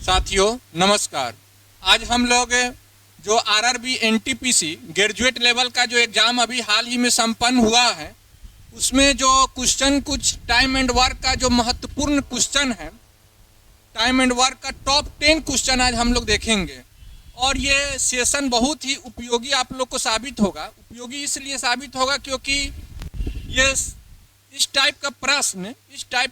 साथियों नमस्कार। आज हम लोग जो आरआरबी एनटीपीसी ग्रेजुएट लेवल का जो एग्ज़ाम अभी हाल ही में संपन्न हुआ है, उसमें जो क्वेश्चन कुछ टाइम एंड वर्क का जो महत्वपूर्ण क्वेश्चन है, टाइम एंड वर्क का टॉप 10 क्वेश्चन आज हम लोग देखेंगे। और ये सेशन बहुत ही उपयोगी आप लोग को साबित होगा। उपयोगी इसलिए साबित होगा क्योंकि ये इस टाइप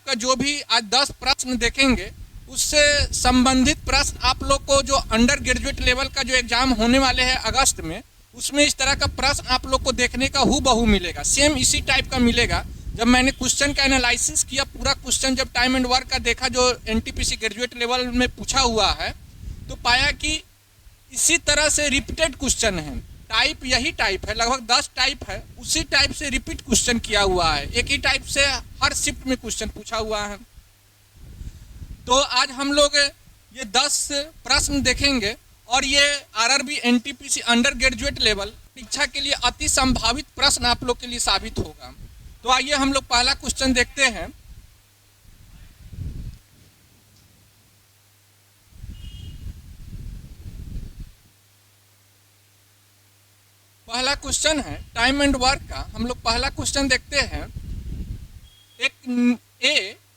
का जो भी आज 10 प्रश्न देखेंगे, उससे संबंधित प्रश्न आप लोग को जो अंडर ग्रेजुएट लेवल का जो एग्ज़ाम होने वाले हैं अगस्त में, उसमें इस तरह का प्रश्न आप लोग को देखने का हूबहू मिलेगा। सेम इसी टाइप का मिलेगा। जब मैंने क्वेश्चन का एनालिसिस किया, पूरा क्वेश्चन जब टाइम एंड वर्क का देखा जो एनटीपीसी ग्रेजुएट लेवल में पूछा हुआ है, तो पाया कि इसी तरह से रिपीटेड क्वेश्चन है। टाइप यही टाइप है, लगभग 10 टाइप है, उसी टाइप से रिपीट क्वेश्चन किया हुआ है। एक ही टाइप से हर शिफ्ट में क्वेश्चन पूछा हुआ है। तो आज हम लोग ये 10 प्रश्न देखेंगे और ये RRB NTPC under graduate level परीक्षा के लिए अति संभावित प्रश्न आप लोग के लिए साबित होगा। तो आइए हम लोग पहला क्वेश्चन देखते हैं। पहला क्वेश्चन है टाइम एंड वर्क का। हम लोग पहला क्वेश्चन देखते हैं।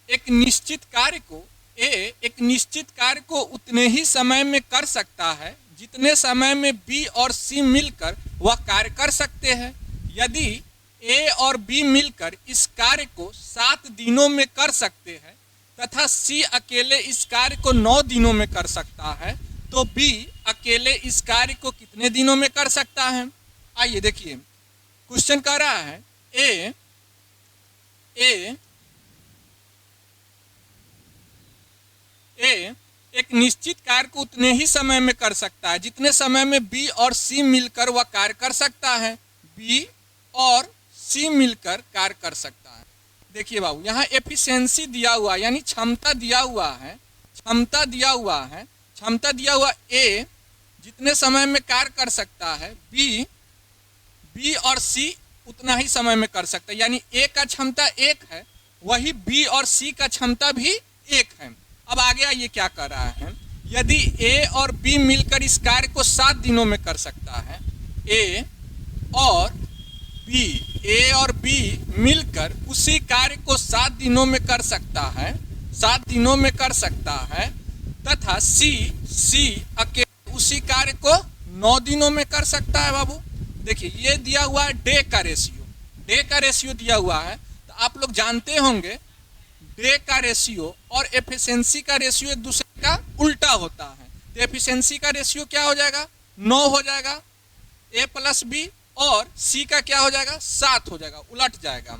एक निश्चित कार्य को उतने ही समय में कर सकता है जितने समय में बी और सी मिलकर वह कार्य कर सकते हैं। यदि ए और बी मिलकर इस कार्य को 7 दिनों में कर सकते हैं तथा सी अकेले इस कार्य को 9 दिनों में कर सकता है, तो बी अकेले इस कार्य को कितने दिनों में कर सकता है? आइए देखिए, क्वेश्चन कह रहा है ए एक निश्चित कार्य को उतने ही समय में कर सकता है जितने समय में बी और सी मिलकर वह कार्य कर सकता है। बी और सी मिलकर कार्य कर सकता है। देखिए बाबू, यहाँ एफिशिएंसी दिया हुआ है, यानी क्षमता दिया हुआ है। क्षमता दिया हुआ ए जितने समय में कार्य कर सकता है, बी और सी उतना ही समय में कर सकता है। यानी ए का क्षमता 1 है, वही बी और सी का क्षमता भी 1 है। अब आगे आइए क्या कर रहा है। यदि ए और बी मिलकर इस कार्य को 7 दिनों में कर सकता है, ए और बी मिलकर उसी कार्य को 7 दिनों में कर सकता है, तथा सी अकेले उसी कार्य को 9 दिनों में कर सकता है। बाबू देखिए, ये दिया हुआ है डे का रेशियो दिया हुआ है। तो आप लोग जानते होंगे डे का रेशियो और एफिशिएंसी का रेशियो एक दूसरे का उल्टा होता है। तो एफिशिएंसी का रेशियो क्या हो जाएगा? 9 हो जाएगा ए प्लस बी, और सी का क्या हो जाएगा? 7 हो जाएगा, उलट जाएगा।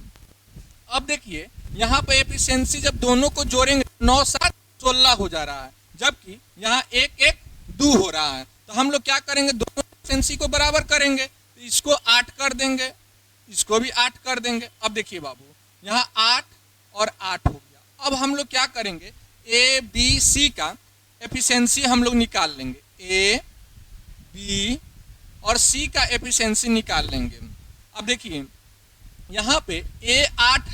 अब देखिए, यहाँ पे एफिशिएंसी जब दोनों को जोड़ेंगे 9 7 16 हो जा रहा है, जबकि यहाँ 1 1 2 हो रहा है। तो हम लोग क्या करेंगे? दोनों एफिशिएंसी को बराबर करेंगे। तो इसको 8 कर देंगे, इसको भी 8 कर देंगे। अब देखिए बाबू, यहाँ 8 और 8 हो गया। अब हम लोग क्या करेंगे? ए बी सी का एफिशिएंसी हम लोग निकाल लेंगे। ए बी और सी का एफिशिएंसी निकाल लेंगे। अब देखिए, यहाँ पे ए 8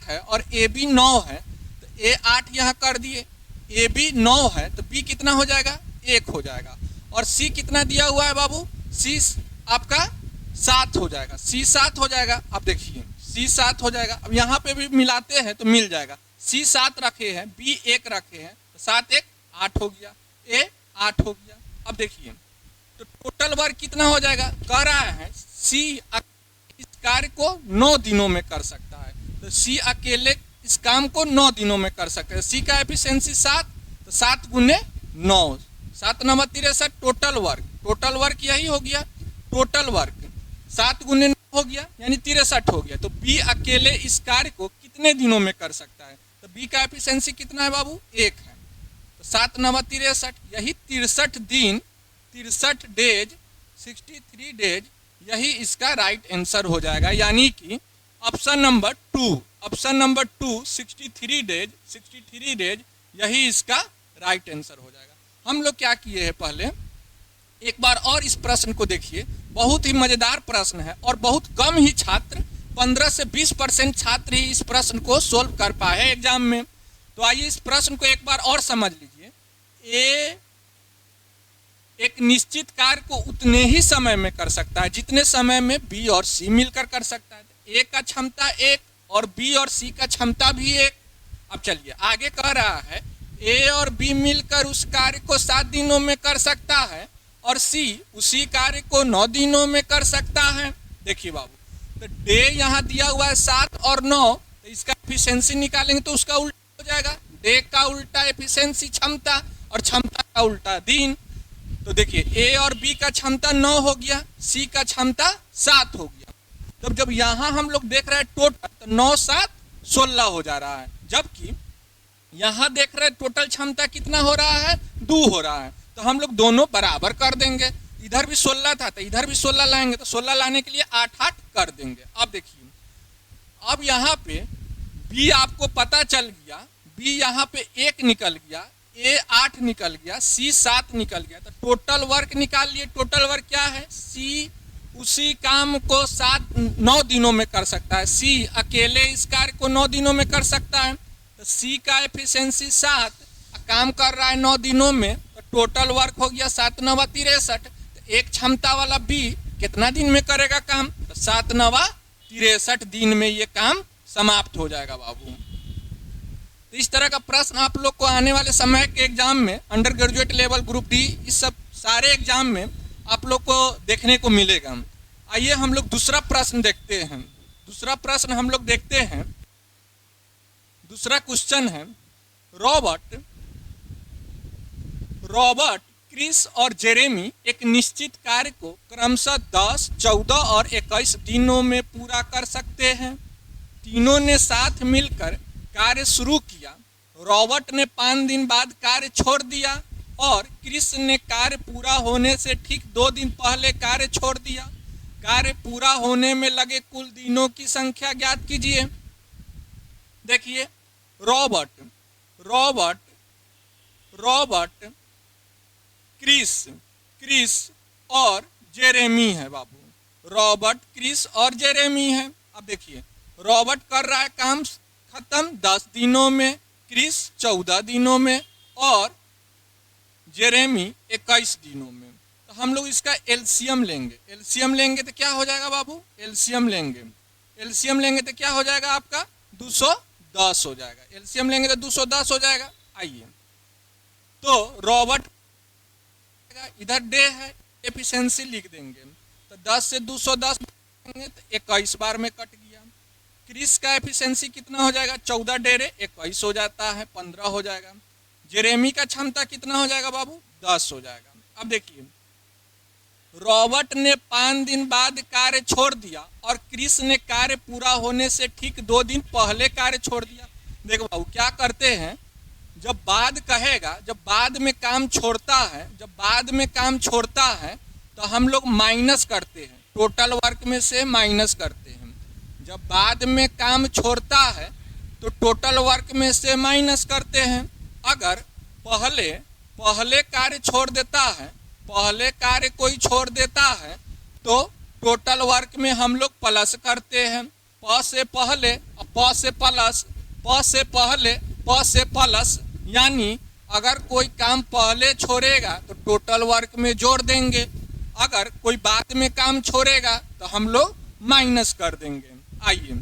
है और ए बी 9 है। तो ए 8 यहाँ कर दिए, ए बी 9 है, तो बी कितना हो जाएगा? 1 हो जाएगा। और सी कितना दिया हुआ है बाबू? सी आपका 7 हो जाएगा। सी 7 हो जाएगा। अब देखिए, सी 7 हो जाएगा। अब यहाँ पे भी मिलाते हैं तो मिल जाएगा। सी 7 रखे हैं, बी 1 रखे हैं, तो 7 1 8 हो गया, ए 8 हो गया। अब देखिए, तो टोटल वर्क कितना हो जाएगा? कह रहा है सी इस कार्य को 9 दिनों में कर सकता है। तो सी अकेले इस काम को 9 दिनों में कर सकता है। सी का एफिशिएंसी 7, तो 7 गुने 9, 7 9 63। टोटल वर्क यही हो गया। टोटल वर्क 7 गुने 9 हो गया, यानी 63 हो गया। तो बी अकेले इस कार्य को कितने दिनों में कर सकता है? तो बी का एफिशिएंसी कितना है बाबू? 1 है। तो 7 9 63, यही 63 दिन, 63 डेज, 63 डेज, यही इसका राइट आंसर हो जाएगा। यानी कि ऑप्शन नंबर 2 63 डेज यही इसका राइट आंसर हो जाएगा। हम लोग क्या किए हैं, पहले एक बार और इस प्रश्न को देखिए। बहुत ही मज़ेदार प्रश्न है और बहुत कम ही छात्र 15 से 20% छात्र ही इस प्रश्न को सोल्व कर पाए एग्जाम में। तो आइए इस प्रश्न को एक बार और समझ लीजिए। ए एक निश्चित कार्य को उतने ही समय में कर सकता है जितने समय में बी और सी मिलकर कर सकता है। ए का क्षमता एक और बी और सी का क्षमता भी एक। अब चलिए आगे कह रहा है ए और बी मिलकर उस कार्य को 7 दिनों में कर सकता है और सी उसी कार्य को 9 दिनों में कर सकता है। देखिए बाबू, तो डे यहाँ दिया हुआ है 7 और 9, तो इसका एफिशिएंसी निकालेंगे तो उसका उल्टा हो जाएगा। डे का उल्टा एफिशिएंसी क्षमता और क्षमता का उल्टा दिन। तो देखिए ए और बी का क्षमता 9 हो गया, सी का क्षमता 7 हो गया। तो जब यहाँ हम लोग देख रहे हैं टोटल, तो 9 7 16 हो जा रहा है, जबकि यहाँ देख रहे हैं टोटल क्षमता कितना हो रहा है, 2 हो रहा है। तो हम लोग दोनों बराबर कर देंगे। इधर भी 16 था तो इधर भी 16 लाएंगे, तो 16 लाने के लिए 8 8 कर देंगे। अब देखिए, अब यहाँ पे बी आपको पता चल गया, बी यहाँ पे 1 निकल गया, ए 8 निकल गया, सी 7 निकल गया। तो टोटल वर्क निकाल लिए। टोटल वर्क क्या है, सी उसी काम को 9 दिनों में कर सकता है। सी अकेले इस कार्य को 9 दिनों में कर सकता है। तो सी का एफिशिएंसी 7, काम कर रहा है 9 दिनों में, तो टोटल वर्क हो गया 7 9 63। तो एक क्षमता वाला बी कितना दिन में करेगा काम, तो 7 9 63 दिन में ये काम समाप्त हो जाएगा बाबू। तो इस तरह का प्रश्न आप लोग को आने वाले समय के एग्जाम में, under graduate level, group D, इस सब सारे एग्जाम में आप लोग को देखने को मिलेगा। आइए हम लोग दूसरा प्रश्न देखते हैं। दूसरा प्रश्न हम लोग देखते हैं, दूसरा क्वेश्चन है, रॉबर्ट, क्रिस और जेरेमी एक निश्चित कार्य को क्रमशः 10, 14 और 21 दिनों में पूरा कर सकते हैं। तीनों ने साथ मिलकर कार्य शुरू किया। रॉबर्ट ने 5 दिन बाद कार्य छोड़ दिया और क्रिस ने कार्य पूरा होने से ठीक 2 दिन पहले कार्य छोड़ दिया। कार्य पूरा होने में लगे कुल दिनों की संख्या ज्ञात कीजिए। देखिए, रॉबर्ट, क्रिस और जेरेमी है बाबू। रॉबर्ट, क्रिस और जेरेमी है। अब देखिए, रॉबर्ट कर रहा है काम खत्म 10 दिनों में, क्रिस 14 दिनों में और जेरेमी 21 दिनों में। तो हम लोग इसका एलसीएम लेंगे। एलसीएम लेंगे तो क्या हो जाएगा बाबू, एलसीएम लेंगे तो क्या हो जाएगा आपका, 210 हो जाएगा। एलसीएम लेंगे तो 210 हो जाएगा। आइए, तो रॉबर्ट इधर डे है, एफिशिएंसी लिख देंगे, तो 10 से 210 तो 21 बार में कट गया। क्रिस का एफिशिएंसी कितना हो जाएगा, 14 डेरे 21 हो जाता है, 15 हो जाएगा। जेरेमी का क्षमता कितना हो जाएगा बाबू, 10 हो जाएगा। अब देखिए, रॉबर्ट ने 5 दिन बाद कार्य छोड़ दिया और क्रिस ने कार्य पूरा होने से ठीक 2 दिन पहले कार्य छोड़ दिया। देखो बाबू, क्या करते हैं, जब बाद कहेगा, जब बाद में काम छोड़ता है तो हम लोग माइनस करते हैं, टोटल वर्क में से माइनस करते हैं। जब बाद में काम छोड़ता है तो टोटल वर्क में से माइनस करते हैं। अगर पहले कार्य छोड़ देता है, पहले कार्य कोई छोड़ देता है तो टोटल वर्क में हम लोग प्लस करते हैं। प से पहले, प से प्लस, प से पहले, प से प्लस, यानी अगर कोई काम पहले छोड़ेगा तो टोटल वर्क में जोड़ देंगे, अगर कोई बाद में काम छोड़ेगा तो हम लोग माइनस कर देंगे। आइए,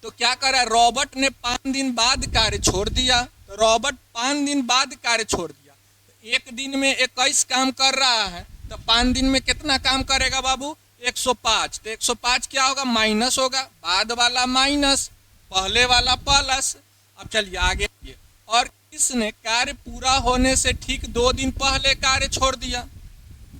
तो क्या करा, रॉबर्ट ने 5 दिन बाद कार्य छोड़ दिया। तो रॉबर्ट 5 दिन बाद कार्य छोड़ दिया, तो एक दिन में 21 काम कर रहा है, तो 5 दिन में कितना काम करेगा बाबू, 105। तो 105 क्या होगा, माइनस होगा, बाद वाला माइनस, पहले वाला प्लस। अब चलिए आगे। और किसने कार्य पूरा होने से ठीक 2 दिन पहले कार्य छोड़ दिया,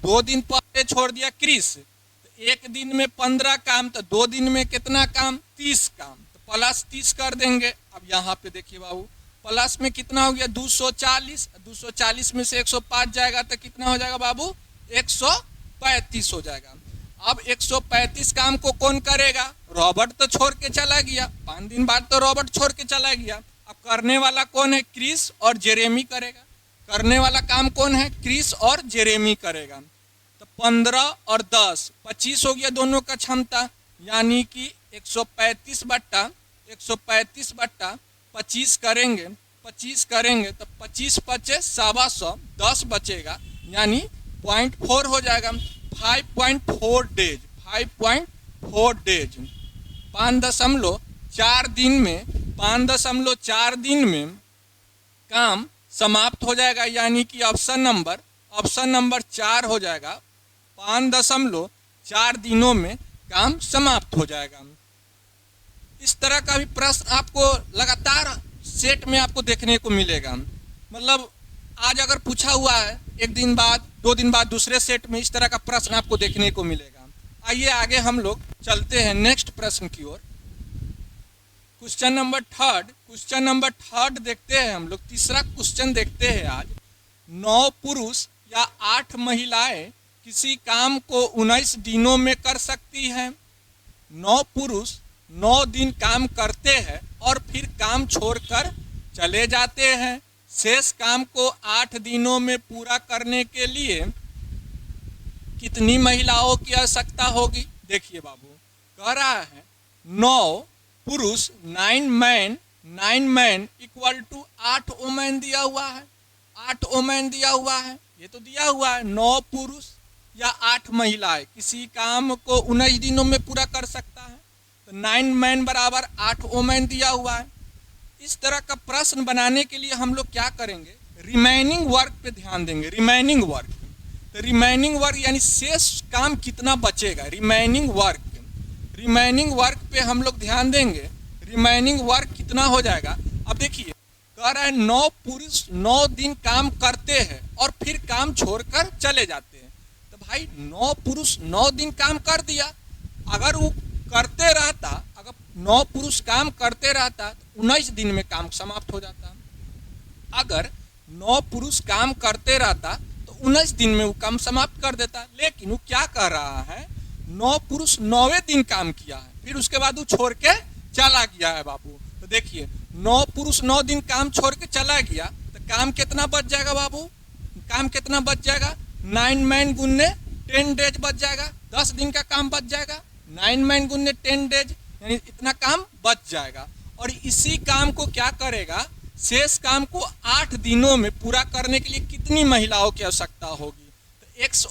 2 दिन पहले छोड़ दिया क्रिस। तो एक दिन में 15 काम, तो 2 दिन में कितना काम, 30 काम, तो प्लस 30 कर देंगे। अब यहाँ पे देखिए बाबू, प्लस में कितना हो गया, 240, 240 में से 105 जाएगा तो कितना हो जाएगा बाबू, 135 हो जाएगा। अब 135 काम को कौन करेगा, रॉबर्ट तो छोड़ के चला गया, 5 दिन बाद तो रॉबर्ट छोड़ के चला गया। अब करने वाला कौन है, क्रिस और जेरेमी करेगा। करने वाला काम कौन है, क्रिस और जेरेमी करेगा। तो 15 और 10 25 हो गया दोनों का क्षमता, यानी कि 135 बट्टा 25 करेंगे 25 करेंगे तो 25 पचे 125, 10 बचेगा यानी 0.4 हो जाएगा। 5.4 डेज, 5.4 डेज 5.4 दिन में 5.4 दिन में काम समाप्त हो जाएगा, यानी कि ऑप्शन नंबर 4 हो जाएगा। 5.4 दिनों में काम समाप्त हो जाएगा। इस तरह का भी प्रश्न आपको लगातार सेट में आपको देखने को मिलेगा। मतलब आज अगर पूछा हुआ है, एक दिन बाद 2 दिन बाद दूसरे सेट में इस तरह का प्रश्न आपको देखने को मिलेगा। आइए आगे हम लोग चलते हैं नेक्स्ट प्रश्न की ओर। क्वेश्चन नंबर थर्ड देखते हैं हम लोग। तीसरा क्वेश्चन देखते हैं आज। 9 पुरुष या 8 महिलाएं किसी काम को 19 दिनों में कर सकती हैं। 9 पुरुष 9 दिन काम करते हैं और फिर काम छोड़कर चले जाते हैं। शेष काम को 8 दिनों में पूरा करने के लिए कितनी महिलाओं की आवश्यकता होगी? देखिए बाबू, कह रहा है 9 पुरुष 9 मैन इक्वल टू 8 वुमेन दिया हुआ है। 8 वुमेन दिया हुआ है, ये तो दिया हुआ है। 9 पुरुष या 8 महिलाएं किसी काम को 19 दिनों में पूरा कर सकता है, तो 9 मैन बराबर 8 वुमेन दिया हुआ है। इस तरह का प्रश्न बनाने के लिए हम लोग क्या करेंगे, रिमेनिंग वर्क पे ध्यान देंगे। रिमेनिंग वर्क, तो रिमेनिंग वर्क यानी शेष काम कितना बचेगा, रिमेनिंग वर्क पे हम लोग ध्यान देंगे। रिमेनिंग वर्क कितना हो जाएगा? अब देखिए, कह रहा है 9 पुरुष 9 दिन काम करते हैं और फिर काम छोड़कर चले जाते हैं। तो भाई 9 पुरुष 9 दिन काम कर दिया। अगर वो करते रहता, अगर 9 पुरुष काम करते रहता तो 19 दिन में काम समाप्त हो जाता। अगर 9 पुरुष काम करते रहता तो 19 दिन में वो काम समाप्त कर देता। लेकिन वो क्या कर रहा है, 9 पुरुष 9वें दिन काम किया है, फिर उसके बाद वो छोड़ के चला गया है बाबू। तो देखिए 9 पुरुष 9 दिन काम छोड़ के चला गया, तो काम कितना बच जाएगा बाबू? काम कितना बच जाएगा? 9 मैन गुन्ने 10 डेज बच जाएगा। 10 दिन का काम बच जाएगा। 9 मैन गुन्ने 10 डेज यानी इतना काम बच जाएगा। और इसी काम को क्या करेगा, शेष काम को 8 दिनों में पूरा करने के लिए कितनी महिलाओं की आवश्यकता होगी? तो एक्स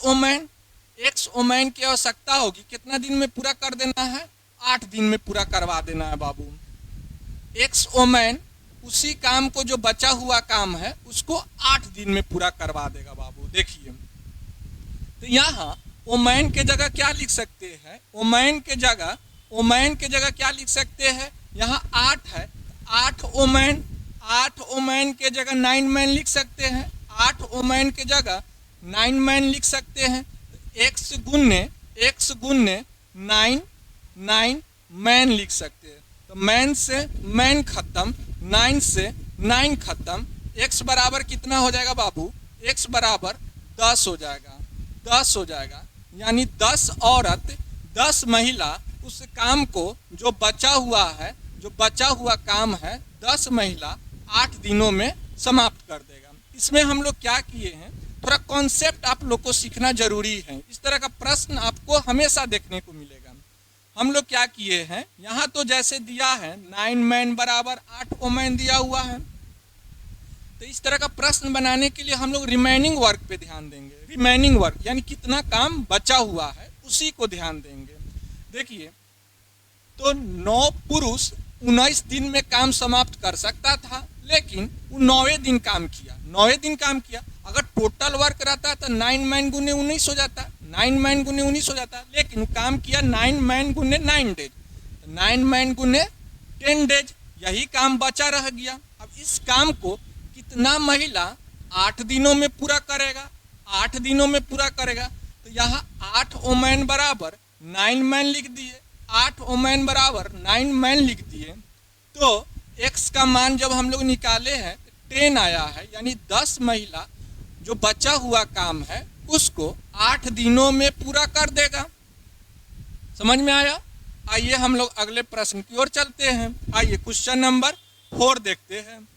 ओमैन की आवश्यकता होगी। कितना दिन में पूरा कर देना है? 8 दिन में पूरा करवा देना है बाबू। एक्स ओमैन उसी काम को, जो बचा हुआ काम है, उसको 8 दिन में पूरा करवा देगा बाबू। देखिए, तो यहाँ ओमैन के जगह क्या लिख सकते हैं? ओमैन के जगह क्या लिख सकते हैं? यहाँ 8 है, 8 ओमैन के जगह 9 मैन लिख सकते हैं। 8 ओमैन के जगह 9 मैन लिख सकते हैं। एक्स गुन्ने 9 मैन लिख सकते हैं। तो मैन से मैन खत्म, 9 से 9 खत्म। एक्स बराबर कितना हो जाएगा बाबू? एक्स बराबर 10 हो जाएगा। यानी 10 औरत 10 महिला उस काम को, जो बचा हुआ काम है, 10 महिला 8 दिनों में समाप्त कर देगा। इसमें हम लोग क्या किए हैं, थोड़ा कॉन्सेप्ट आप लोग को सीखना जरूरी है। इस तरह का प्रश्न आपको हमेशा देखने को मिलेगा। हम लोग क्या किए हैं, यहाँ तो जैसे दिया है 9 मैन बराबर 8 वुमेन दिया हुआ है, तो इस तरह का प्रश्न बनाने के लिए हम लोग रिमेनिंग वर्क पे ध्यान देंगे। रिमेनिंग वर्क यानी कितना काम बचा हुआ है, उसी को ध्यान देंगे। देखिए, तो 9 पुरुष 19 दिन में काम समाप्त कर सकता था, लेकिन वो 9वें दिन काम किया। अगर टोटल वर्क रहता तो 9 मैन गुने 19 हो जाता, 9 मैन गुने 19 हो जाता। लेकिन वो काम किया 9 मैन गुने 9 डेज, 9 मैन गुने 10 डेज, यही काम बचा रह गया। अब इस काम को कितना महिला 8 दिनों में पूरा करेगा? 8 दिनों में पूरा करेगा। तो यहाँ 8 वुमेन बराबर 9 मैन लिख दिए। 8 वुमेन बराबर 9 मैन लिख दिए। तो एक्स का मान जब हम लोग निकाले हैं 10 आया है, यानी 10 महिला जो बचा हुआ काम है उसको 8 दिनों में पूरा कर देगा। समझ में आया? आइए हम लोग अगले प्रश्न की ओर चलते हैं। आइए क्वेश्चन नंबर 4 देखते हैं।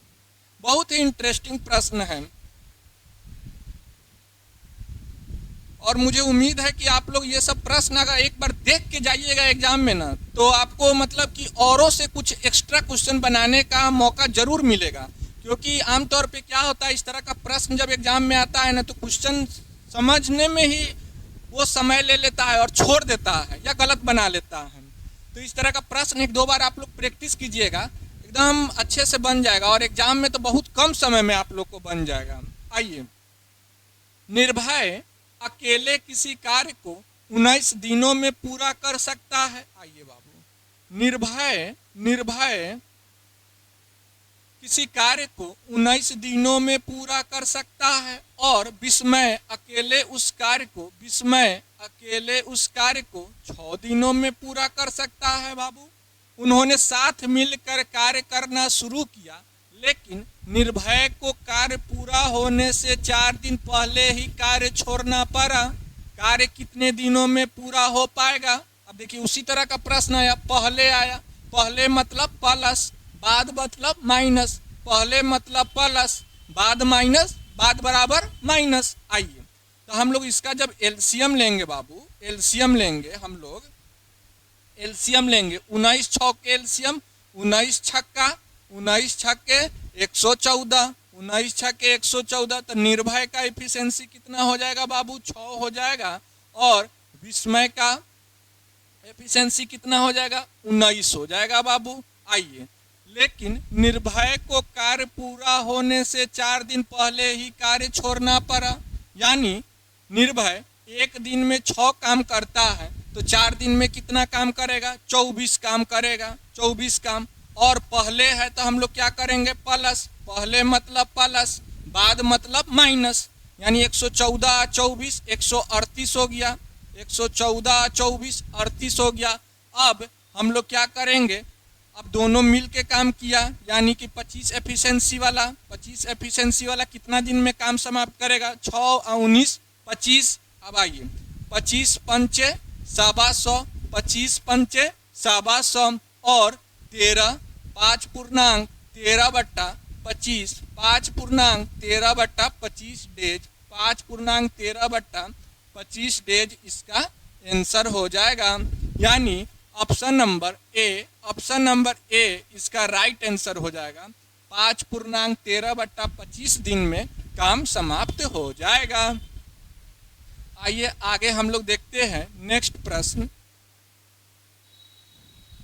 बहुत ही इंटरेस्टिंग प्रश्न है और मुझे उम्मीद है कि आप लोग ये सब प्रश्न अगर एक बार देख के जाइएगा एग्जाम में ना, तो आपको मतलब कि औरों से कुछ एक्स्ट्रा क्वेश्चन बनाने का मौका जरूर मिलेगा, क्योंकि आमतौर पे क्या होता है, इस तरह का प्रश्न जब एग्जाम में आता है ना, तो क्वेश्चन समझने में ही वो समय ले लेता है और छोड़ देता है या गलत बना लेता है। तो इस तरह का प्रश्न एक दो बार आप लोग प्रैक्टिस कीजिएगा, एकदम अच्छे से बन जाएगा और एग्जाम में तो बहुत कम समय में आप लोग को बन जाएगा। आइए, निर्भय अकेले किसी कार्य को 19 दिनों में पूरा कर सकता है। आइए बाबू, निर्भय किसी कार्य को 19 दिनों में पूरा कर सकता है और विस्मय अकेले उस कार्य को 6 दिनों में पूरा कर सकता है। बाबू, उन्होंने साथ मिलकर कार्य करना शुरू किया, लेकिन निर्भय को कार्य पूरा होने से 4 दिन पहले ही कार्य छोड़ना पड़ा। कार्य कितने दिनों में पूरा हो पाएगा? अब देखिए, उसी तरह का प्रश्न आया, पहले मतलब प्लस, बाद मतलब माइनस, पहले मतलब प्लस, बाद माइनस, बाद बराबर माइनस। आइए, तो हम लोग इसका जब एलसीएम लेंगे बाबू, एलसीएम लेंगे हम लोग, एलसीएम लेंगे 19 छक्के एलसीएम, 19 छक्का 114, 19 छक्के 114। तो निर्भय का एफिशिएंसी कितना हो जाएगा बाबू? 6 हो जाएगा। और विस्मय का एफिशिएंसी कितना हो जाएगा? 19 हो जाएगा बाबू। आइए, लेकिन निर्भय को कार्य पूरा होने से 4 दिन पहले ही कार्य छोड़ना पड़ा। यानी निर्भय एक दिन में 6 काम करता है, तो 4 दिन में कितना काम करेगा? 24 काम करेगा, 24 काम। और पहले है तो हम लोग क्या करेंगे? प्लस, पहले मतलब प्लस, बाद मतलब माइनस, यानी 114 24 138 हो गया, 114 24 38 हो गया। अब हम लोग क्या करेंगे? अब दोनों मिल के काम किया, यानी कि 25 एफिशिएंसी वाला कितना दिन में काम समाप्त करेगा? 6 और 19 25। अब आइए, 25 पंचे 125, 25 पंचे 125 और 13 5 पूर्णांक 13/25, 5 पूर्णांक 13/25 डेज, 5 पूर्णांक 13/25 डेज इसका आंसर हो जाएगा। यानी ऑप्शन नंबर ए इसका राइट आंसर हो जाएगा। 5 पूर्णांक 13/25 दिन में काम समाप्त हो जाएगा। आइए आगे हम लोग देखते हैं नेक्स्ट प्रश्न।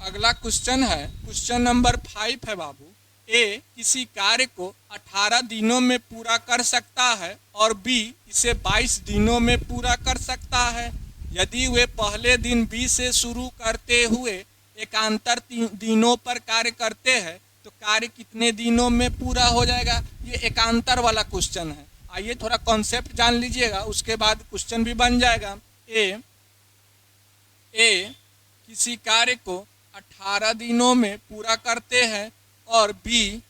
अगला क्वेश्चन है, क्वेश्चन नंबर 5 है बाबू। ए किसी कार्य को 18 दिनों में पूरा कर सकता है और बी इसे 22 दिनों में पूरा कर सकता है। यदि वे पहले दिन बी से शुरू करते हुए एकांतर दिनों पर कार्य करते हैं तो कार्य कितने दिनों में पूरा हो जाएगा? ये एकांतर वाला क्वेश्चन है। आइए थोड़ा कॉन्सेप्ट जान लीजिएगा, उसके बाद क्वेश्चन भी बन जाएगा। ए किसी कार्य को 18 दिनों में पूरा करते हैं और बी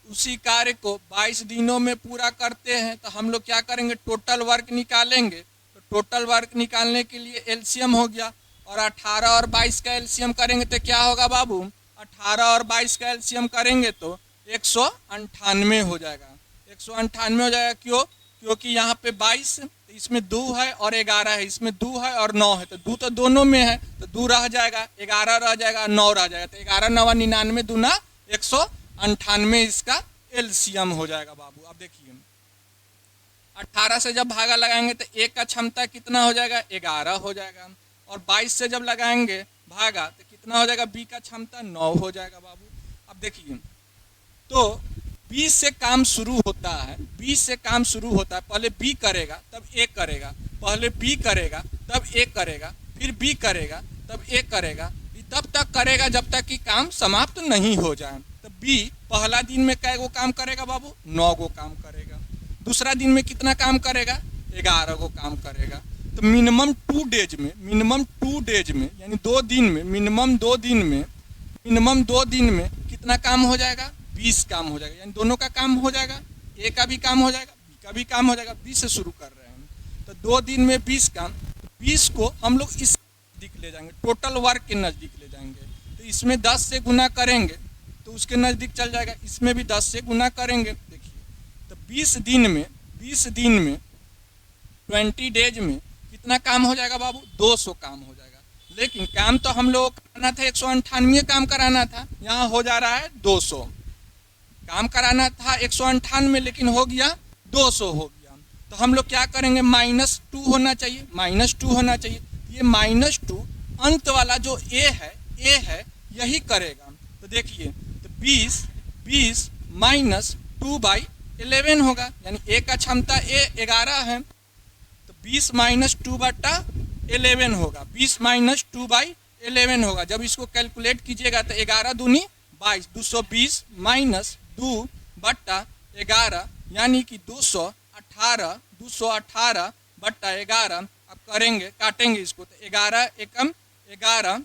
उसी कार्य को 22 दिनों में पूरा करते हैं। तो हम लोग क्या करेंगे? टोटल वर्क निकालेंगे। तो टोटल वर्क निकालने के लिए एलसीएम हो गया, और 18 और 22 का एलसीएम करेंगे तो क्या होगा बाबू? 18 और 22 का एलसीएम करेंगे तो 198 हो जाएगा, 198 हो जाएगा। क्यों? क्योंकि यहाँ पे 22, इसमें 2 है और 11 है, इसमें 2 है और 9 है, तो 2 तो दोनों में है, तो 2 रह जाएगा, 11 रह जाएगा, 9 रह जाएगा। तो 11 9 99 दूना 198 इसका एलसीएम हो जाएगा बाबू। अब देखिए 18 से जब भागा लगाएंगे तो ए का क्षमता कितना हो जाएगा? 11 हो जाएगा। और 22 से जब लगाएंगे भागा तो कितना हो जाएगा? बी का क्षमता 9 हो जाएगा बाबू। अब देखिए, तो 20 से काम शुरू होता है, 20 से काम शुरू होता है। पहले बी करेगा तब ए करेगा, पहले बी करेगा तब ए करेगा, फिर बी करेगा तब ए करेगा, तब तक करेगा जब तक कि काम समाप्त नहीं हो जाए। तो बी पहला दिन में कै गो काम करेगा बाबू? 9 गो काम करेगा। दूसरा दिन में कितना काम करेगा? 11 गो काम करेगा। तो मिनिमम 2 डेज में यानी 2 दिन में, मिनिमम 2 दिन में कितना काम हो जाएगा? 20 काम हो जाएगा। यानी दोनों का काम हो जाएगा, ए का भी काम हो जाएगा, बी का भी काम हो जाएगा। 20 से शुरू कर रहे हैं तो 2 दिन में 20 काम। 20 को हम लोग इस नज़दीक ले जाएंगे, टोटल वर्क के नज़दीक ले जाएंगे। तो इसमें 10 से गुना करेंगे तो उसके नज़दीक चल जाएगा, इसमें भी 10 से गुना करेंगे। देखिए, तो 20 दिन में 20 डेज में कितना काम हो जाएगा बाबू? 200 काम हो जाएगा। लेकिन काम तो हम लोग कराना था 198 काम कराना था, यहाँ हो जा रहा है 200। काम कराना था 198 लेकिन हो गया 200 हो गया। तो हम लोग क्या करेंगे, -2 होना चाहिए, -2 होना चाहिए। ये -2 अंत वाला जो ए है यही करेगा। तो देखिए, तो 20 -2/11 होगा, यानी ए का क्षमता 11 है, तो 20 -2/11 होगा, 20 -2/11 होगा। जब इसको कैलकुलेट कीजिएगा तो 11 दूनी 22, 220 -2/11 यानी कि 218/11। अब करेंगे, काटेंगे इसको, तो 11 एकम 11,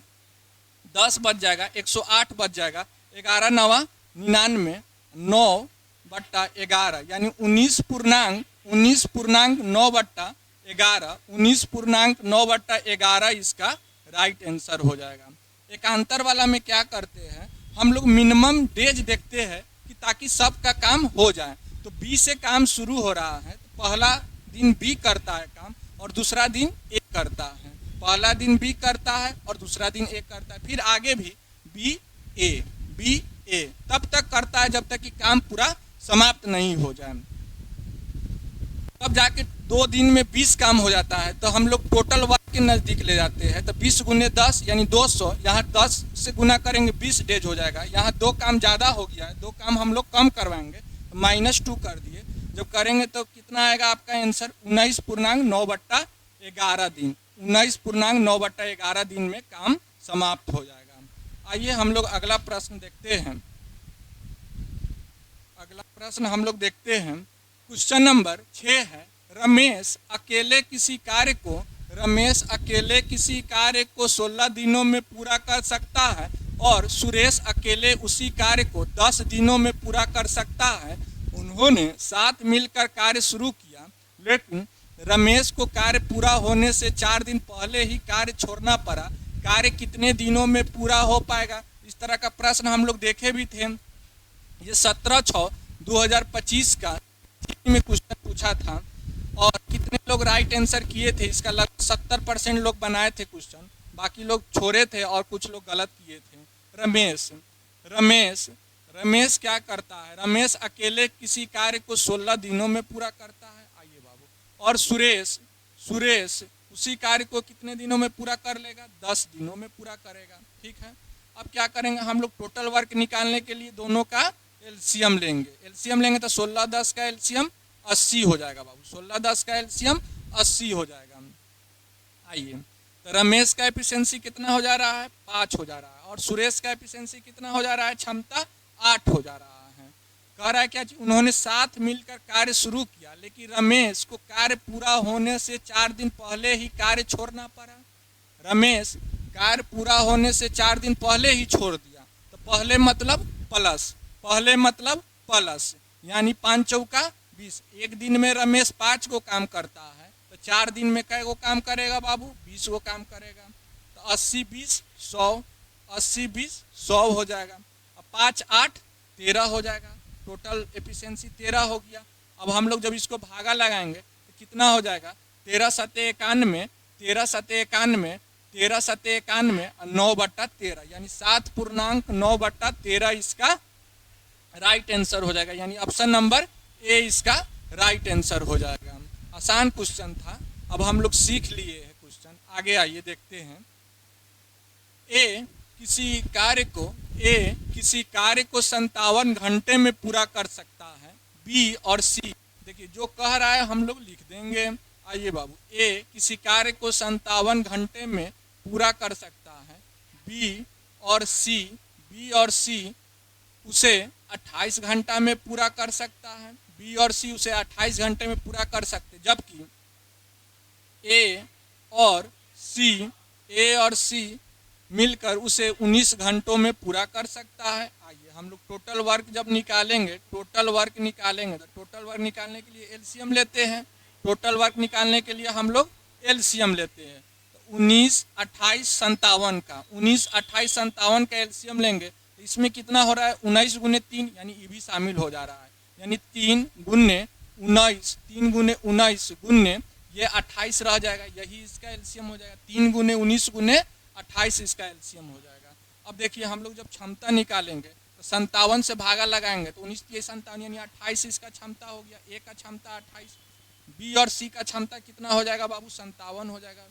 10 बच जाएगा, 108 बच जाएगा, 11 9 99, 9/11 यानी 19.9/11, 19.9/11 इसका राइट आंसर हो जाएगा। एकांतर वाला में क्या करते हैं, हम लोग मिनिमम डेज देखते हैं कि ताकि सबका काम हो जाए। तो बी से काम शुरू हो रहा है, तो पहला दिन बी करता है काम और दूसरा दिन ए करता है, पहला दिन बी करता है और दूसरा दिन ए करता है, फिर आगे भी बी ए तब तक करता है जब तक कि काम पूरा समाप्त नहीं हो जाए। तब जाके 2 दिन में 20 काम हो जाता है, तो हम लोग टोटल वर्क के नज़दीक ले जाते हैं। तो 20 × 10 यानी 200, यहाँ 10 से गुना करेंगे 20 डेज हो जाएगा। यहाँ 2 काम ज़्यादा हो गया है, 2 काम हम लोग कम करवाएंगे, तो -2 कर दिए। जब करेंगे तो कितना आएगा आपका आंसर, 19.9/11 दिन, 19.9/11 दिन में काम समाप्त हो जाएगा। आइए हम लोग अगला प्रश्न देखते हैं। अगला प्रश्न हम लोग देखते हैं, क्वेश्चन नंबर 6 है, रमेश अकेले किसी कार्य को 16 दिनों में पूरा कर सकता है और सुरेश अकेले उसी कार्य को 10 दिनों में पूरा कर सकता है। उन्होंने साथ मिलकर कार्य शुरू किया, लेकिन रमेश को कार्य पूरा होने से 4 दिन पहले ही कार्य छोड़ना पड़ा। कार्य कितने दिनों में पूरा हो पाएगा? इस तरह का प्रश्न हम लोग देखे भी थे। ये 17/6/2025 का में क्वेश्चन पूछा था और कितने लोग राइट आंसर किए थे, इसका लगभग 70% लोग बनाए थे क्वेश्चन, बाकी लोग छोड़े थे और कुछ लोग गलत किए थे। रमेश क्या करता है, रमेश अकेले किसी कार्य को 16 दिनों में पूरा करता है। आइए बाबू, और सुरेश उसी कार्य को कितने दिनों में पूरा कर लेगा, 10 दिनों में पूरा करेगा। ठीक है, अब क्या करेंगे, हम लोग टोटल वर्क निकालने के लिए दोनों का एलसीएम लेंगे तो 16 10 का एलसीएम 80 हो जाएगा बाबू, 16 10 का एलसीएम 80 हो जाएगा। आइए, तो रमेश का एफिशिएंसी कितना हो जा रहा है, 5 हो जा रहा है, और सुरेश का एफिशिएंसी कितना हो जा रहा है, क्षमता 8 हो जा रहा है। कह रहा है क्या, उन्होंने साथ मिलकर कार्य शुरू किया, लेकिन रमेश को कार्य पूरा होने से 4 दिन पहले ही कार्य छोड़ना पड़ा। रमेश कार्य पूरा होने से 4 दिन पहले ही छोड़ दिया, तो पहले मतलब प्लस यानी 5 चौका 20। एक दिन में रमेश 5 को काम करता है, तो 4 दिन में कै गो काम करेगा बाबू, 20 को काम करेगा। तो 80 20 100, 80 20 100 हो जाएगा। अब 5 8 13 हो जाएगा, टोटल एफिशिएंसी 13 हो गया। अब हम लोग जब इसको भागा लगाएंगे तो कितना हो जाएगा, 13 7 91, 13 7 91, 13 7 91 और 9/13 यानी 7.9/13 इसका राइट आंसर हो जाएगा, यानी ऑप्शन नंबर ए इसका राइट आंसर हो जाएगा। आसान क्वेश्चन था, अब हम लोग सीख लिए हैं क्वेश्चन। आगे आइए देखते हैं। ए किसी कार्य को 57 घंटे में पूरा कर सकता है। बी और सी, देखिए जो कह रहा है हम लोग लिख देंगे। आइए बाबू, ए किसी कार्य को 57 घंटे में पूरा कर सकता है। बी और सी उसे 28 घंटा में पूरा कर सकता है। बी और सी उसे 28 घंटे में पूरा कर सकते, जबकि ए और सी मिलकर उसे 19 घंटों में पूरा कर सकता है। आइए हम लोग टोटल वर्क जब निकालेंगे, तो टोटल वर्क निकालने के लिए एलसीएम लेते हैं। टोटल वर्क निकालने के लिए हम लोग एलसीएम लेते हैं, तो 19 28 57 का 19 28 57 का एलसीएम लेंगे, तो इसमें कितना हो रहा है, 19 × 3 यानी ये भी शामिल हो जा रहा है, यानी 3 × 19 गुने ये 28 रह जाएगा, यही इसका एलसीएम हो जाएगा। 3 × 19 × 28 इसका एलसीएम हो जाएगा। अब देखिए हम लोग जब क्षमता निकालेंगे तो 57 से भागा लगाएंगे तो 19 तिया 57 यानी 28 इसका क्षमता हो गया। ए का क्षमता 28, बी और सी का क्षमता कितना हो जाएगा बाबू 57 हो जाएगा।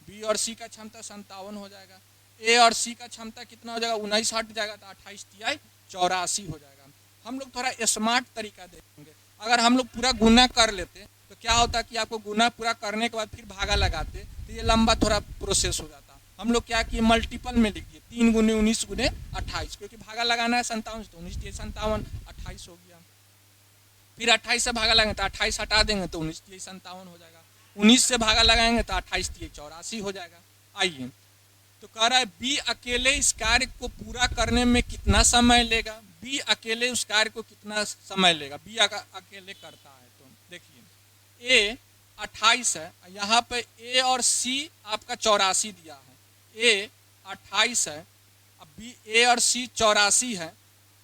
बी और सी का क्षमता 57 हो जाएगा। ए और सी का क्षमता कितना हो जाएगा 19 हट जाएगा तो 28 तिया 84 हो जाएगा। हम लोग थोड़ा स्मार्ट तरीका देखेंगे। अगर हम लोग पूरा गुना कर लेते तो क्या होता कि आपको गुना पूरा करने के बाद फिर भागा लगाते तो ये लंबा थोड़ा प्रोसेस हो जाता। हम लोग क्या किए मल्टीपल में लिख दिए 3 गुने 19 गुने 28, क्योंकि भागा लगाना है 57 तो 19 57 28 हो गया। फिर 28 से भागा लगाएंगे तो 28 हटा देंगे तो 19 57 हो जाएगा। 19 से भागा लगाएंगे तो 28 84 हो जाएगा। आइए तो कह रहा है बी अकेले इस कार्य को पूरा करने में कितना समय लेगा। बी अकेले उस कार्य को कितना समय लेगा, बी अकेले करता है। तो देखिए ए 28 है, यहाँ पे ए और सी आपका 84 दिया है। ए 28 है, अब बी ए और सी 84 है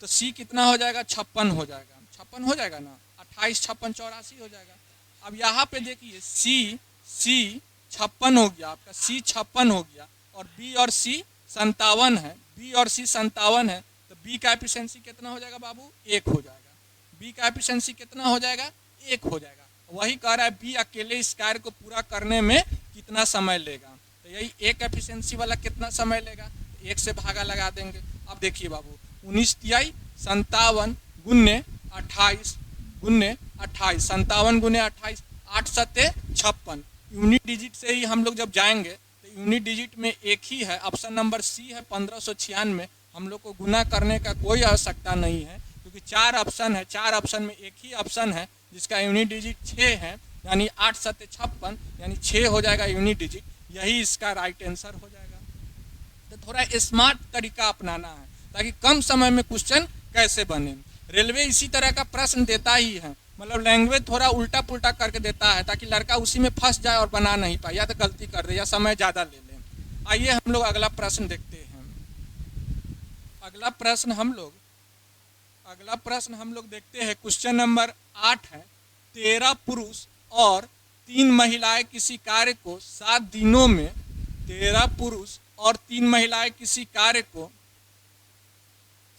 तो सी कितना हो जाएगा 56 हो जाएगा। 56 हो जाएगा ना, 28 56 84 हो जाएगा। अब यहाँ पे देखिए सी 56 हो गया आपका, सी 56 हो गया और बी और सी 57 है। बी और सी 57 है तो बी का एफिशिएंसी कितना हो जाएगा बाबू 1 हो जाएगा। बी का एफिशिएंसी कितना हो जाएगा 1 हो जाएगा। वही कह रहा है बी अकेले इस कार्य को पूरा करने में कितना समय लेगा। तो यही एक एफिशिएंसी वाला कितना समय लेगा, 1 से भागा लगा देंगे। अब देखिए बाबू 19 तिया 57 गुने 28 गुने 28, 57 गुने 28, 8 सत्ते 56। यूनिट डिजिट से ही हम लोग जब जाएंगे तो यूनिट डिजिट में एक ही है, ऑप्शन नंबर सी है 1596। हम लोग को गुना करने का कोई आवश्यकता नहीं है क्योंकि 4 ऑप्शन है, 4 ऑप्शन में एक ही ऑप्शन है जिसका यूनिट डिजिट 6 है, यानी 8 सत्ते 56 यानी 6 हो जाएगा यूनिट डिजिट। यही इसका राइट आंसर हो जाएगा। तो थोड़ा स्मार्ट तरीका अपनाना है ताकि कम समय में क्वेश्चन कैसे बने। रेलवे इसी तरह का प्रश्न देता ही है, मतलब लैंग्वेज थोड़ा उल्टा पुल्टा करके देता है ताकि लड़का उसी में फंस जाए और बना नहीं पाए, या तो गलती कर दे या समय ज़्यादा ले ले। आइए हम लोग अगला प्रश्न देखते हैं। अगला प्रश्न हम लोग देखते हैं। क्वेश्चन नंबर 8 है, 13 पुरुष और 3 महिलाएं किसी कार्य को 7 दिनों में 13 पुरुष और 3 महिलाएं किसी कार्य को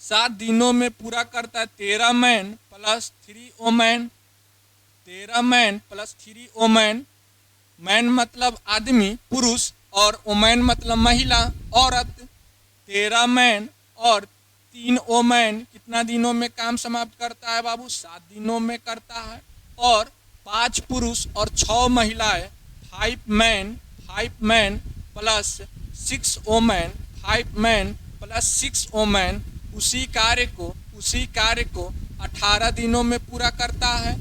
7 दिनों में पूरा करता है। 13 man plus 3 women, 13 man plus 3 women. Man मतलब आदमी पुरुष और वोमेन मतलब महिला औरत। 13 मैन और 3 वोमेन कितना दिनों में काम समाप्त करता है बाबू 7 दिनों में करता है। और 5 पुरुष और 6 महिलाएं 5 man plus 6 women, 5 man plus 6 women उसी कार्य को 18 दिनों में पूरा करता है।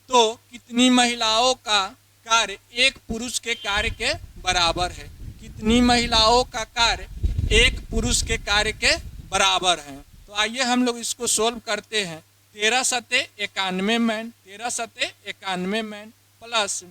तो कितनी महिलाओं का कार्य एक पुरुष के कार्य के बराबर है। कितनी महिलाओं का कार्य एक पुरुष के कार्य के बराबर है। तो आइए हम लोग इसको सोल्व करते हैं। 13 सत्ते 91 मैन, 13 सत्ते 91 मैन प्लस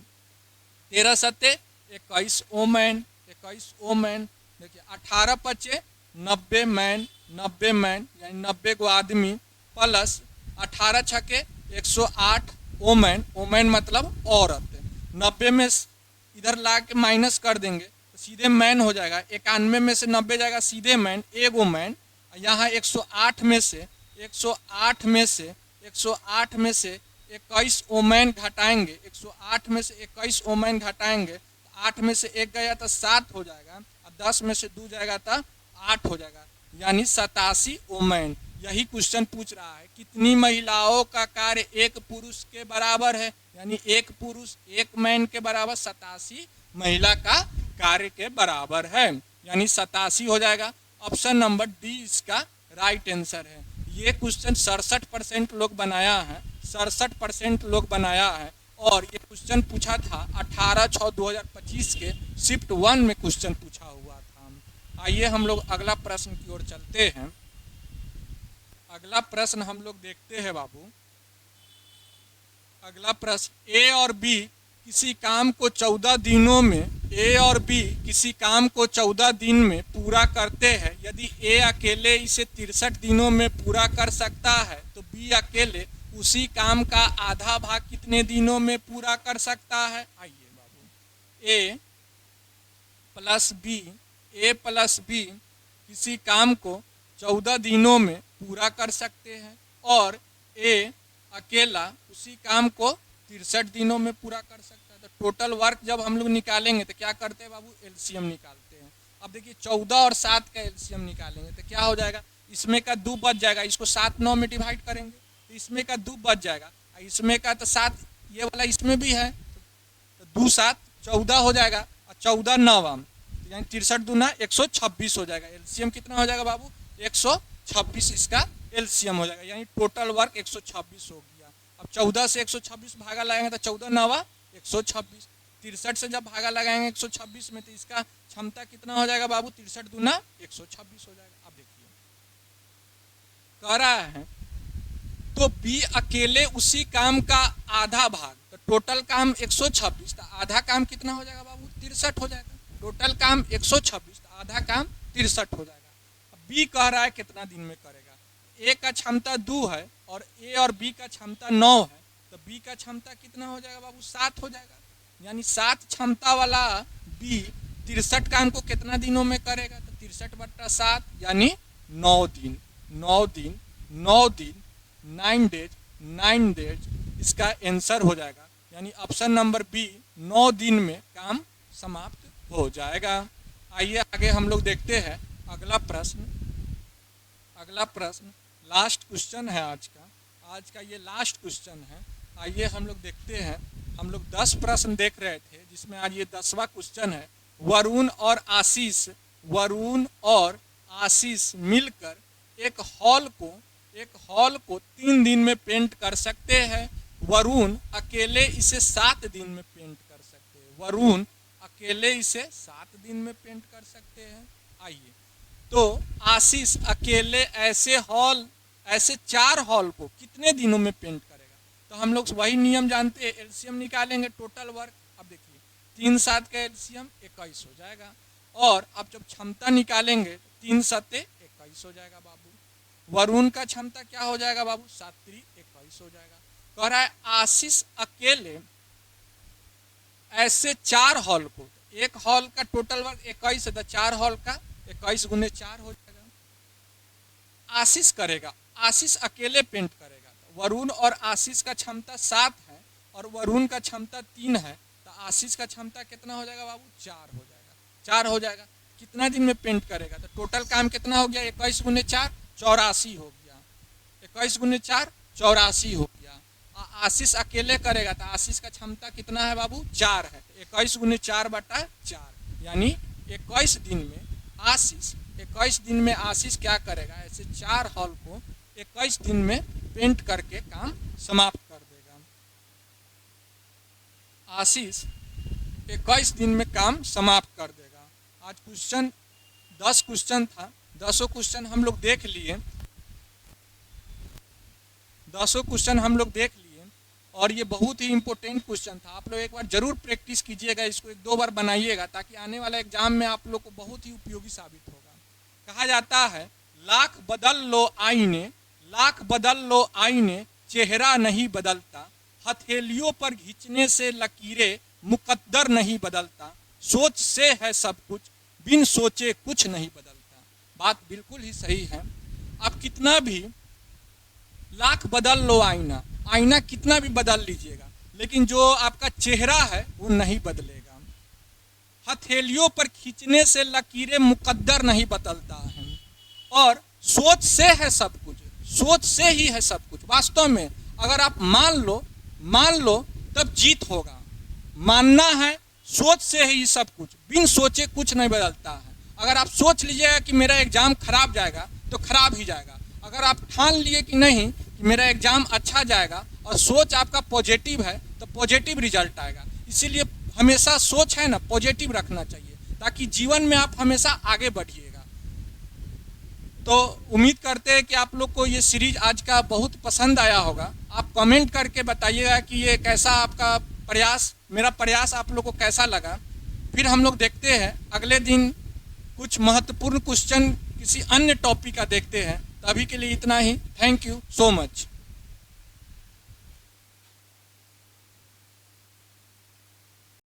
13 सत्ते 21 वोमेन, 21 वोमेन। देखिए 18 पचे 90 मैन, 90 मैन यानी 90 गो आदमी प्लस 18 छके 108 वोमेन, वोमेन मतलब औरत। 90 में इधर ला के माइनस कर देंगे तो सीधे मैन हो जाएगा। 91 में से 90 जाएगा सीधे मैन, एगो मैन। यहाँ 108 में से 21 वोमेन घटाएंगे, 108 में से 21 वोमेन घटाएंगे तो 8 में से 1 गया तो 7 हो जाएगा और 10 में से 2 जाएगा तो 8 हो जाएगा, यानी 87 वोमेन। यही क्वेश्चन पूछ रहा है कितनी महिलाओं का कार्य एक पुरुष के बराबर है, यानी एक पुरुष एक मैन के बराबर 87 महिला का कार्य के बराबर है, यानी 87 हो जाएगा। ऑप्शन नंबर डी इसका राइट आंसर है। ये क्वेश्चन 67% लोग बनाया है, 67% लोग बनाया है। और ये क्वेश्चन पूछा था 18/6/2025 के शिफ्ट 1 में क्वेश्चन पूछा हुआ था। आइए हम लोग अगला प्रश्न की ओर चलते हैं। अगला प्रश्न हम लोग देखते हैं बाबू। अगला प्रश्न, ए और बी किसी काम को 14 दिनों में किसी काम को 14 दिन में पूरा करते हैं। यदि ए अकेले इसे 63 दिनों में पूरा कर सकता है तो बी अकेले उसी काम का आधा भाग कितने दिनों में पूरा कर सकता है। आइए बाबू, ए प्लस बी किसी काम को 14 दिनों में पूरा कर सकते हैं और ए अकेला उसी काम को 63 दिनों में पूरा कर सकता है। तो टोटल वर्क जब हम लोग निकालेंगे तो क्या करते हैं बाबू, एलसीएम निकालते हैं। अब देखिए 14 और 7 का एलसीएम निकालेंगे तो क्या हो जाएगा, इसमें का 2 बच जाएगा, इसको 7 9 में डिवाइड करेंगे तो इसमें का 2 बच जाएगा, इसमें का तो 7 ये वाला इसमें भी है तो 2 7 14 हो जाएगा और 14 9 यानी 63 दूना 126 हो जाएगा। एलसीएम कितना हो जाएगा बाबू, 126 इसका एलसीएम हो जाएगा, यानी टोटल वर्क 126 हो गया। अब 14 से 126 भागा लगाएंगे तो 14 9 126, 63 से जब भागा लगाएंगे 126 में तो इसका क्षमता कितना हो जाएगा बाबू, 63 दूना 126 हो जाएगा। अब देखिए कह रहा है तो बी अकेले उसी काम का आधा भाग, तो टोटल काम 126 तो आधा काम कितना हो जाएगा बाबू, 63 हो जाएगा। टोटल काम 126 तो आधा काम 63 हो जाएगा। अब बी कह रहा है कितना दिन में करेगा, ए का क्षमता 2 है और ए और बी का क्षमता 9 है, तो बी का क्षमता कितना हो जाएगा बाबू, 7 हो जाएगा। यानी 7 क्षमता वाला बी 63 काम को कितना दिनों में करेगा, तो 63/7 यानी 9 दिन 9 दिन 9 दिन 9 डेज 9 डेज इसका आंसर हो जाएगा। यानी ऑप्शन नंबर बी 9 दिन में काम समाप्त हो जाएगा। आइए आगे हम लोग देखते हैं अगला प्रश्न। अगला प्रश्न लास्ट क्वेश्चन है आज का ये लास्ट क्वेश्चन है। आइए हम लोग देखते हैं। हम लोग 10 प्रश्न देख रहे थे जिसमें आज ये 10वां क्वेश्चन है। वरुण और आशीष मिलकर एक हॉल को 3 दिन में पेंट कर सकते हैं। वरुण अकेले इसे 7 दिन में पेंट कर सकते हैं। वरुण अकेले इसे 7 दिन में पेंट कर सकते हैं। आइए तो आशीष अकेले ऐसे 4 हॉल को कितने दिनों में पेंट करेगा, तो हम लोग वही नियम जानते हैं, एलसीएम निकालेंगे टोटल वर्क। अब देखिए 3 7 का एलसीएम 21 हो जाएगा और अब जब क्षमता निकालेंगे 3 7 21 हो जाएगा बाबू। वरुण का क्षमता क्या हो जाएगा बाबू, 7 3 21 हो जाएगा। कह रहा है आशीष अकेले ऐसे 4 हॉल को, एक हॉल का टोटल वर्क 21 है तो 4 हॉल का 21 गुने 4 हो जाएगा। आशीष करेगा, आशीष अकेले पेंट करेगा। तो वरुण और आशीष का क्षमता 7 है और वरुण का क्षमता 3 है, तो आशीष का क्षमता कितना हो जाएगा बाबू, 4 हो जाएगा। 4 हो जाएगा, कितना दिन में पेंट करेगा, तो टोटल काम कितना हो गया, 21 गुने 4 84 हो गया। 21 गुने 4 84 हो गया। आशीष अकेले करेगा तो आशीष का क्षमता कितना है बाबू, 4 है। 21 गुने 4/4 यानी 21 दिन में आशीष क्या करेगा, ऐसे 4 हॉल को 21 दिन में पेंट करके काम समाप्त कर देगा। आशीष 21 दिन में काम समाप्त कर देगा। आज क्वेश्चन 10 क्वेश्चन था, 10 क्वेश्चन हम लोग देख लिए। 10 क्वेश्चन हम लोग देख लिए और ये बहुत ही इंपॉर्टेंट क्वेश्चन था। आप लोग एक बार जरूर प्रैक्टिस कीजिएगा, इसको 1 2 बार बनाइएगा ताकि आने वाला एग्जाम में आप लोग को बहुत ही उपयोगी साबित होगा। कहा जाता है लाख बदल लो आईने चेहरा नहीं बदलता, हथेलियों पर खींचने से लकीरें मुकद्दर नहीं बदलता, सोच से है सब कुछ बिन सोचे कुछ नहीं बदलता। बात बिल्कुल ही सही है। आप कितना भी लाख बदल लो आईना कितना भी बदल लीजिएगा, लेकिन जो आपका चेहरा है वो नहीं बदलेगा। हथेलियों पर खींचने से लकीरें मुकद्दर नहीं बदलता है और सोच से है सब कुछ, सोच से ही है सब कुछ। वास्तव में अगर आप मान लो तब जीत होगा। मानना है, सोच से ही सब कुछ, बिन सोचे कुछ नहीं बदलता है। अगर आप सोच लीजिएगा कि मेरा एग्जाम खराब जाएगा तो खराब ही जाएगा। अगर आप ठान लिए कि नहीं कि मेरा एग्जाम अच्छा जाएगा और सोच आपका पॉजिटिव है तो पॉजिटिव रिजल्ट आएगा। इसीलिए हमेशा सोच है ना पॉजिटिव रखना चाहिए ताकि जीवन में आप हमेशा आगे बढ़िएगा। तो उम्मीद करते हैं कि आप लोग को ये सीरीज आज का बहुत पसंद आया होगा। आप कमेंट करके बताइएगा कि ये कैसा आपका प्रयास, मेरा प्रयास आप लोग को कैसा लगा। फिर हम लोग देखते हैं अगले दिन कुछ महत्वपूर्ण क्वेश्चन किसी अन्य टॉपिक का देखते हैं। तो अभी के लिए इतना ही। Thank you so much.